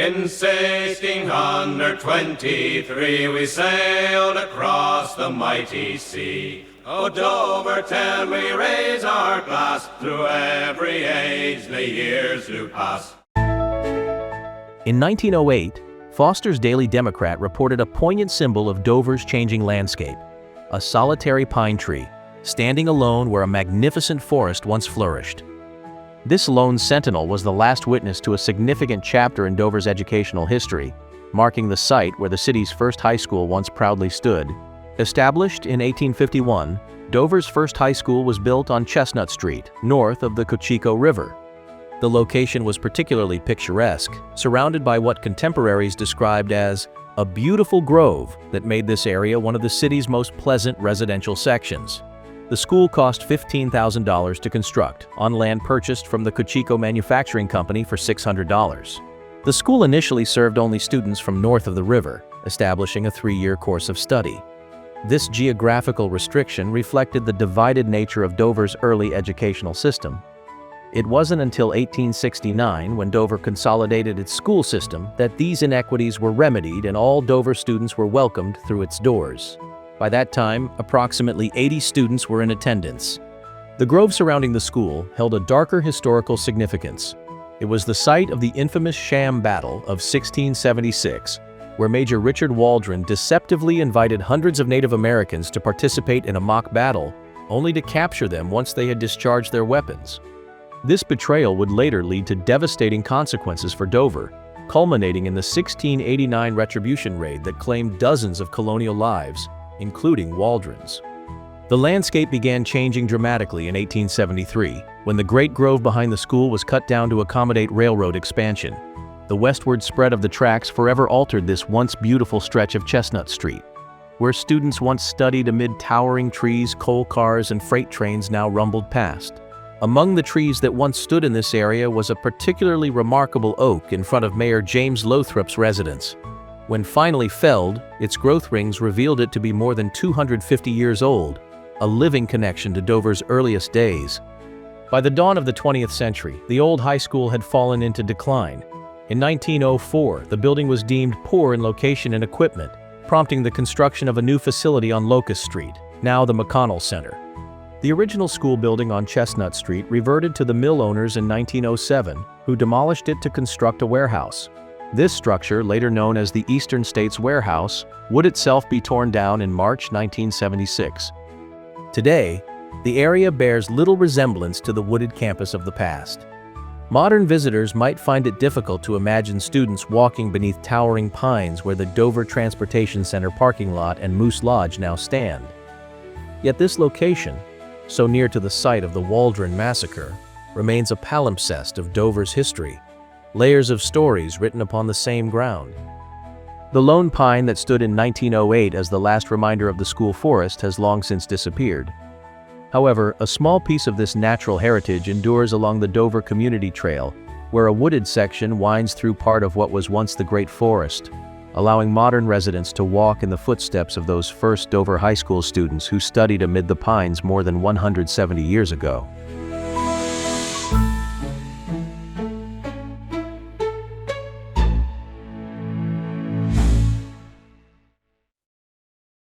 In 1623 we sailed across the mighty sea. O Dover, till we raise our glass, through every age the years do pass. In 1908, Foster's Daily Democrat reported a poignant symbol of Dover's changing landscape, a solitary pine tree, standing alone where a magnificent forest once flourished. This lone sentinel was the last witness to a significant chapter in Dover's educational history, marking the site where the city's first high school once proudly stood. Established in 1851, Dover's first high school was built on Chestnut Street, north of the Cocheco River. The location was particularly picturesque, surrounded by what contemporaries described as a beautiful grove that made this area one of the city's most pleasant residential sections. The school cost $15,000 to construct, on land purchased from the Cocheco Manufacturing Company for $600. The school initially served only students from north of the river, establishing a 3-year course of study. This geographical restriction reflected the divided nature of Dover's early educational system. It wasn't until 1869, when Dover consolidated its school system, that these inequities were remedied and all Dover students were welcomed through its doors. By that time, approximately 80 students were in attendance. The grove surrounding the school held a darker historical significance. It was the site of the infamous Sham Battle of 1676, where Major Richard Waldron deceptively invited hundreds of Native Americans to participate in a mock battle, only to capture them once they had discharged their weapons. This betrayal would later lead to devastating consequences for Dover, culminating in the 1689 Retribution Raid that claimed dozens of colonial lives, including Waldron's. The landscape began changing dramatically in 1873, when the great grove behind the school was cut down to accommodate railroad expansion. The westward spread of the tracks forever altered this once beautiful stretch of Chestnut Street. Where students once studied amid towering trees, coal cars, and freight trains now rumbled past. Among the trees that once stood in this area was a particularly remarkable oak in front of Mayor James Lothrop's residence. When finally felled, its growth rings revealed it to be more than 250 years old, a living connection to Dover's earliest days. By the dawn of the 20th century, the old high school had fallen into decline. In 1904, the building was deemed poor in location and equipment, prompting the construction of a new facility on Locust Street, now the McConnell Center. The original school building on Chestnut Street reverted to the mill owners in 1907, who demolished it to construct a warehouse. This structure, later known as the Eastern States Warehouse, would itself be torn down in March 1976. Today, the area bears little resemblance to the wooded campus of the past. Modern visitors might find it difficult to imagine students walking beneath towering pines where the Dover Transportation Center parking lot and Moose Lodge now stand. Yet this location, so near to the site of the Waldron Massacre, remains a palimpsest of Dover's history, layers of stories written upon the same ground. The lone pine that stood in 1908 as the last reminder of the school forest has long since disappeared. However, a small piece of this natural heritage endures along the Dover Community Trail, where a wooded section winds through part of what was once the Great Forest, allowing modern residents to walk in the footsteps of those first Dover High School students who studied amid the pines more than 170 years ago.